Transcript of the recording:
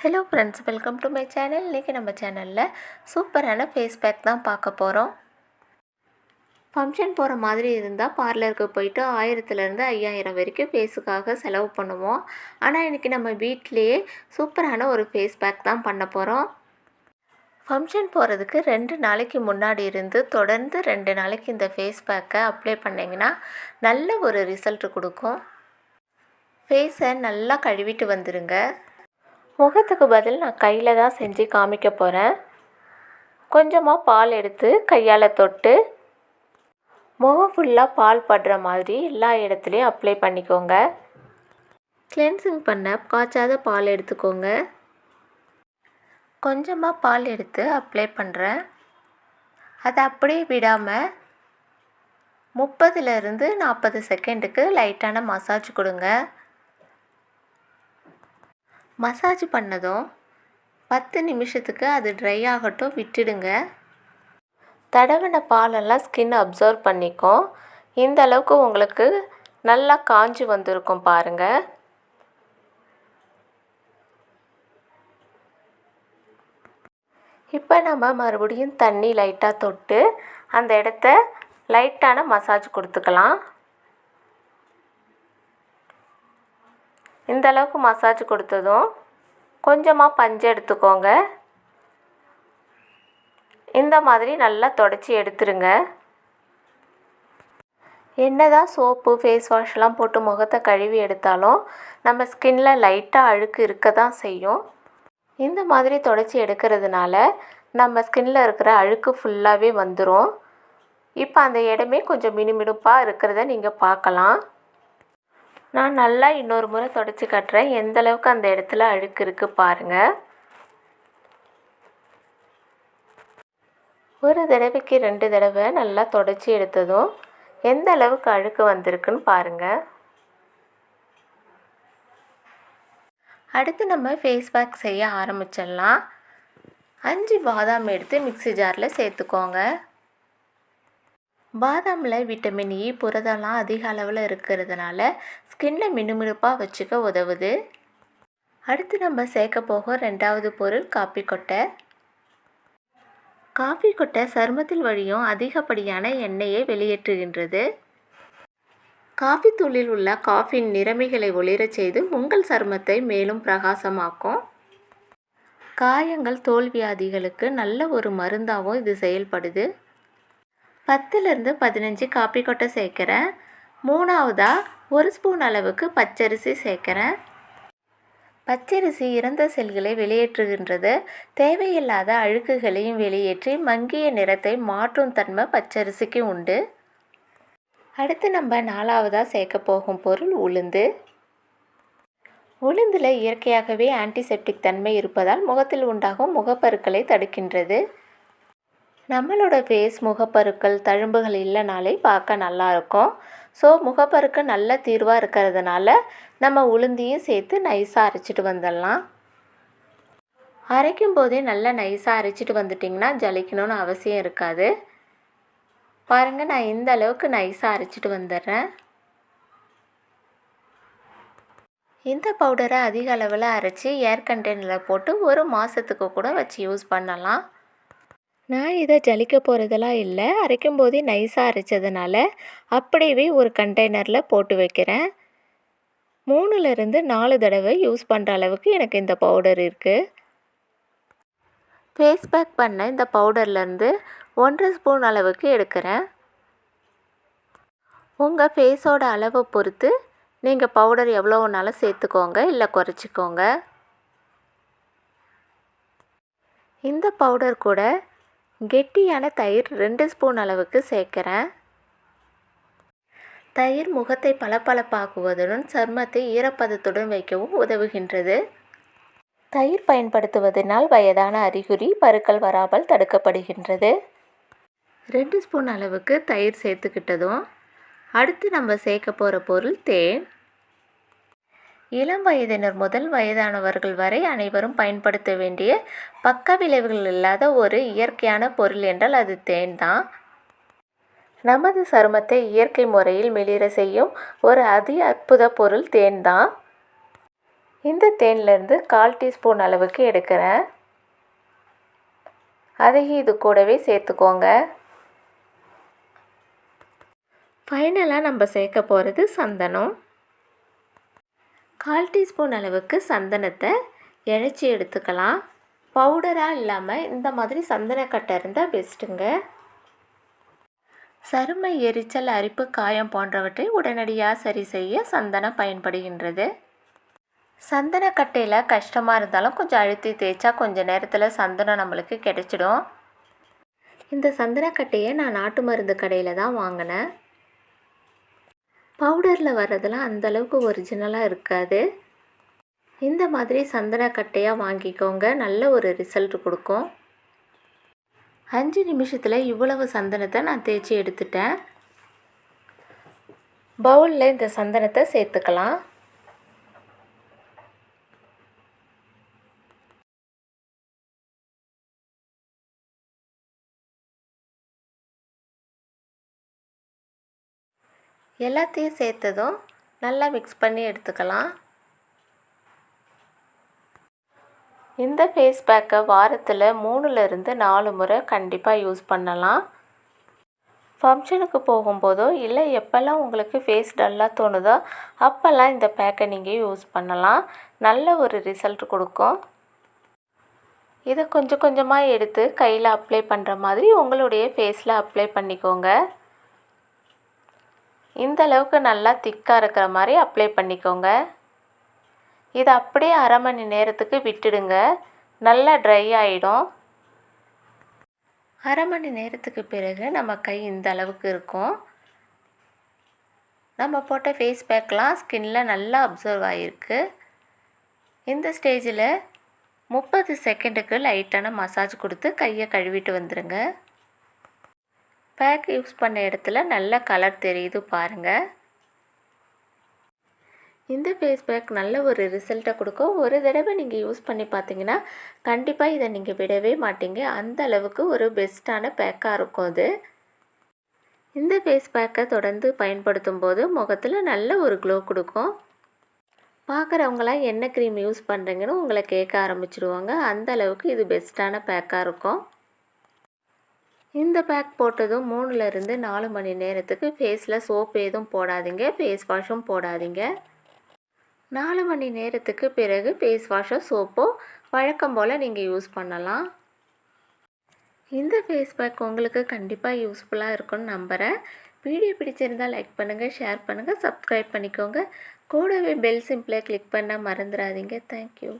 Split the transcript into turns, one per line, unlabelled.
Hello friends, welcome to my channel. இன்றைக்கி நம்ம சேனலில் சூப்பரான ஃபேஸ் பேக் தான் பார்க்க போகிறோம். ஃபங்க்ஷன் போகிற மாதிரி இருந்தால் பார்லருக்கு போயிட்டு 1000லேருந்து 5000 வரைக்கும் ஃபேஸுக்காக செலவு பண்ணுவோம். ஆனால் இன்றைக்கி நம்ம வீட்டிலையே சூப்பரான ஒரு ஃபேஸ் பேக் தான் பண்ண போகிறோம். ஃபங்க்ஷன் போகிறதுக்கு 2 நாளைக்கு முன்னாடி இருந்து தொடர்ந்து 2 நாளைக்கு இந்த ஃபேஸ் பேக்கை அப்ளை பண்ணிங்கன்னா நல்ல ஒரு ரிசல்ட் கொடுக்கும். ஃபேஸை நல்லா கழுவிட்டு வந்துடுங்க. முகத்துக்கு பதில் நான் கையில் தான் செஞ்சு காமிக்க போகிறேன். கொஞ்சமாக பால் எடுத்து கையால் தொட்டு முகம் ஃபுல்லாக பால் படுற மாதிரி எல்லா இடத்துலையும் அப்ளை பண்ணிக்கோங்க. கிளென்சிங் பண்ண காய்ச்சாத பால் எடுத்துக்கோங்க. கொஞ்சமாக பால் எடுத்து அப்ளை பண்ணுறேன். அதை அப்படியே விடாமல் 30லேருந்து 40 செகண்டுக்கு லைட்டான மசாஜ் கொடுங்க. மசாஜ் பண்ணதும் 10 நிமிஷத்துக்கு அது ட்ரை ஆகட்டும், விட்டுடுங்க. தடவின பாலெல்லாம் ஸ்கின் அப்சர்வ் பண்ணிக்கும். இந்த அளவுக்கு உங்களுக்கு நல்லா காஞ்சி வந்திருக்கும் பாருங்கள். இப்போ நம்ம மறுபடியும் தண்ணி லைட்டாக தொட்டு அந்த இடத்த லைட்டான மசாஜ் கொடுத்துக்கலாம். இந்த அளவுக்கு மசாஜ் கொடுத்ததும் கொஞ்சமாக பஞ்சு எடுத்துக்கோங்க. இந்த மாதிரி நல்லா தொடச்சி எடுத்துருங்க. என்னதான் சோப்பு ஃபேஸ் வாஷ்லாம் போட்டு முகத்தை கழுவி எடுத்தாலும் நம்ம ஸ்கின்ல லைட்டாக அழுக்கு இருக்க தான் செய்யும். இந்த மாதிரி தொடச்சி எடுக்கிறதுனால நம்ம ஸ்கின்ல இருக்கிற அழுக்கு ஃபுல்லாகவே வந்துடும். இப்போ அந்த இடமே கொஞ்சம் மினுமினுப்பாக இருக்கிறத நீங்கள் பார்க்கலாம். நான் நல்லா இன்னொரு முறை தொடச்சி காட்டுறேன். எந்த அளவுக்கு அந்த இடத்துல அழுக்கு இருக்குது பாருங்கள். ஒரு தடவைக்கு 2 தடவை நல்லா தொடச்சி எடுத்ததும் எந்த அளவுக்கு அழுக்கு வந்திருக்குன்னு பாருங்கள். அடுத்து நம்ம ஃபேஸ் பேக் செய்ய ஆரம்பிச்சிடலாம். 5 பாதாம் எடுத்து மிக்ஸி ஜாரில் சேர்த்துக்கோங்க. பாதாமில் விட்டமின் இ, புரதம்லாம் அதிக அளவில் இருக்கிறதுனால ஸ்கின்னை மினுமினுப்பாக வச்சுக்க உதவுது. அடுத்து நம்ம சேர்க்க போக 2வது பொருள் காப்பி கொட்டை. காஃபி கொட்டை சருமத்தில் வழியும் அதிகப்படியான எண்ணெயை வெளியேற்றுகின்றது. காஃபி தூளில் உள்ள காஃபின் நிறமிகளை ஒளிரச் செய்து உங்கள் சருமத்தை மேலும் பிரகாசமாக்கும். காயங்கள், தோல்வியாதிகளுக்கு நல்ல ஒரு மருந்தாகவும் இது செயல்படுது. 10லேருந்து 15 காப்பி கொட்டை சேர்க்குறேன். 3வதாக 1 ஸ்பூன் அளவுக்கு பச்சரிசி சேர்க்குறேன். பச்சரிசி இறந்த செல்களை வெளியேற்றுகின்றது. தேவையில்லாத அழுக்குகளையும் வெளியேற்றி மங்கிய நிறத்தை மாற்றும் தன்மை பச்சரிசிக்கு உண்டு. அடுத்து நம்ம 4வதாக சேர்க்க போகும் பொருள் உளுந்து. உளுந்தில் இயற்கையாகவே ஆன்டிசெப்டிக் தன்மை இருப்பதால் முகத்தில் உண்டாகும் முகப்பருக்களை தடுக்கின்றது. நம்மளோட ஃபேஸ் முகப்பருக்கள், தழும்புகள் இல்லைனாலே பார்க்க நல்லாயிருக்கும். ஸோ முகப்பருக்கு நல்ல தீர்வாக இருக்கிறதுனால நம்ம உளுந்தையும் சேர்த்து நைஸாக அரைச்சிட்டு வந்துடலாம். அரைக்கும் போதே நல்லா நைஸாக அரைச்சிட்டு வந்துட்டிங்கன்னா ஜலிக்கணும்னு அவசியம் இருக்காது. பாருங்கள், நான் இந்த அளவுக்கு நைஸாக அரைச்சிட்டு வந்துடுறேன். இந்த பவுடரை அதிக அளவில் அரைச்சி ஏர் கண்டெய்னரில் போட்டு 1 மாதத்துக்கு கூட வச்சு யூஸ் பண்ணலாம். நான் இதை ஜலிக்க போகிறதெல்லாம் இல்லை. அரைக்கும் போதே நைஸாக அரைச்சதுனால அப்படியே ஒரு கண்டெய்னரில் போட்டு வைக்கிறேன். 3லேருந்து 4 தடவை யூஸ் பண்ணுற அளவுக்கு எனக்கு இந்த பவுடர் இருக்குது. ஃபேஸ் பேக் பண்ண இந்த பவுடர்லேருந்து 1 ஸ்பூன் அளவுக்கு எடுக்கிறேன். உங்கள் ஃபேஸோட அளவை பொறுத்து நீங்கள் பவுடர் எவ்வளோ வேணாலும் சேர்த்துக்கோங்க, இல்லை குறைச்சிக்கோங்க. இந்த பவுடர் கூட கெட்டியான தயிர் 2 ஸ்பூன் அளவுக்கு சேர்க்குறேன். தயிர் முகத்தை பளபளப்பாக்குவதுடன் சருமத்தை ஈரப்பதத்துடன் வைக்கவும் உதவுகின்றது. தயிர் பயன்படுத்துவதனால் வயதான அறிகுறி, பருக்கள் வராமல் தடுக்கப்படுகின்றது. 2 ஸ்பூன் அளவுக்கு தயிர் சேர்த்துக்கிட்டதும் அடுத்து நம்ம சேர்க்க போகிற பொருள் தேன். இளம் வயதினர் முதல் வயதானவர்கள் வரை அனைவரும் பயன்படுத்த வேண்டிய பக்க விளைவுகள் இல்லாத ஒரு இயற்கையான பொருள் என்றால் அது தேன் தான். நமது சருமத்தை இயற்கை முறையில் மிளிர செய்யும் ஒரு அற்புத பொருள் தேன் தான். இந்த தேன்லேருந்து 1/4 டீஸ்பூன் அளவுக்கு எடுக்கிறேன். அதையும் இது கூடவே சேர்த்துக்கோங்க. ஃபைனலாக நம்ம சேர்க்க போகிறது சந்தனம். 1/4 டீஸ்பூன் அளவுக்கு சந்தனத்தை இழைச்சி எடுத்துக்கலாம். பவுடராக இல்லாமல் இந்த மாதிரி சந்தனக்கட்டை இருந்தால் பெஸ்ட்டுங்க. சரும எரிச்சல், அரிப்பு, காயம் போன்றவற்றை உடனடியாக சரி செய்ய சந்தனம் பயன்படுகின்றது. சந்தனக்கட்டையில் கஷ்டமாக இருந்தாலும் கொஞ்சம் அழுத்தி தேய்ச்சா கொஞ்சம் நேரத்தில் சந்தனம் நம்மளுக்கு கிடைச்சிடும். இந்த சந்தனக்கட்டையை நான் நாட்டு மருந்து கடையில் தான் வாங்கினேன். பவுடரில் வர்றதெல்லாம் அந்தளவுக்கு ஒரிஜினலாக இருக்காது. இந்த மாதிரி சந்தனக்கட்டையாக வாங்கிக்கோங்க, நல்ல ஒரு ரிசல்ட் கொடுக்கும். 5 நிமிஷத்தில் இவ்வளவு சந்தனத்தை நான் தேய்ச்சி எடுத்துட்டேன். பவுலில் இந்த சந்தனத்தை சேர்த்துக்கலாம். எல்லாத்தையும் சேர்த்ததும் நல்லா மிக்ஸ் பண்ணி எடுத்துக்கலாம். இந்த ஃபேஸ் பேக்கை வாரத்தில் 3லேருந்து 4 முறை கண்டிப்பாக யூஸ் பண்ணலாம். ஃபங்க்ஷனுக்கு போகும்போதோ இல்லை எப்போல்லாம் உங்களுக்கு ஃபேஸ் டல்லாக தோணுதோ அப்போல்லாம் இந்த பேக்கை நீங்கள் யூஸ் பண்ணலாம். நல்ல ஒரு ரிசல்ட் கொடுக்கும். இதை கொஞ்சம் கொஞ்சமாக எடுத்து கையில் அப்ளை பண்ணுற மாதிரி உங்களுடைய ஃபேஸில் அப்ளை பண்ணிக்கோங்க. இந்த அளவுக்கு நல்லா திக்காக இருக்கிற மாதிரி அப்ளை பண்ணிக்கோங்க. இதை அப்படியே 1/2 மணி நேரத்துக்கு விட்டுடுங்க. நல்லா ட்ரை ஆகிடும். 1/2 மணி நேரத்துக்கு பிறகு நம்ம கை இந்த அளவுக்கு இருக்கும். நம்ம போட்ட ஃபேஸ் பேக்லாம் ஸ்கின்னில் நல்லா அப்சர்வ் ஆகிருக்கு. இந்த ஸ்டேஜில் 30 செகண்டுக்கு லைட்டான மசாஜ் கொடுத்து கையை கழுவிட்டு வந்துடுங்க. பேக் யூஸ் பண்ண இடத்துல நல்ல கலர் தெரியுது பாருங்கள். இந்த ஃபேஸ் பேக் நல்ல ஒரு ரிசல்ட்டை கொடுக்கும். ஒரு தடவை நீங்கள் யூஸ் பண்ணி பார்த்தீங்கன்னா கண்டிப்பாக இதை நீங்கள் விடவே மாட்டீங்க. அந்த அளவுக்கு ஒரு பெஸ்ட்டான பேக்காக இருக்கும் அது. இந்த ஃபேஸ் பேக்கை தொடர்ந்து பயன்படுத்தும் போது முகத்தில் நல்ல ஒரு க்ளோ கொடுக்கும். பார்க்குறவங்களாம் என்ன க்ரீம் யூஸ் பண்ணுறீங்கன்னு உங்களை கேட்க ஆரம்பிச்சிடுவாங்க. அந்த அளவுக்கு இது பெஸ்ட்டான பேக்காக இருக்கும். இந்த பேக் போட்டதும் 3லேருந்து 4 மணி நேரத்துக்கு ஃபேஸில் சோப்பு எதுவும் போடாதீங்க, ஃபேஸ் வாஷும் போடாதீங்க. 4 மணி நேரத்துக்கு பிறகு ஃபேஸ் வாஷோ சோப்போ வழக்கம் போல் நீங்கள் யூஸ் பண்ணலாம். இந்த ஃபேஸ் பேக் உங்களுக்கு கண்டிப்பாக யூஸ்ஃபுல்லாக இருக்கும்னு நம்புகிறேன். வீடியோ பிடிச்சிருந்தால் லைக் பண்ணுங்கள், ஷேர் பண்ணுங்கள், சப்ஸ்கிரைப் பண்ணிக்கோங்க. கூடவே பெல் சிம்பிளை கிளிக் பண்ண மறந்துடாதீங்க. தேங்க்யூ.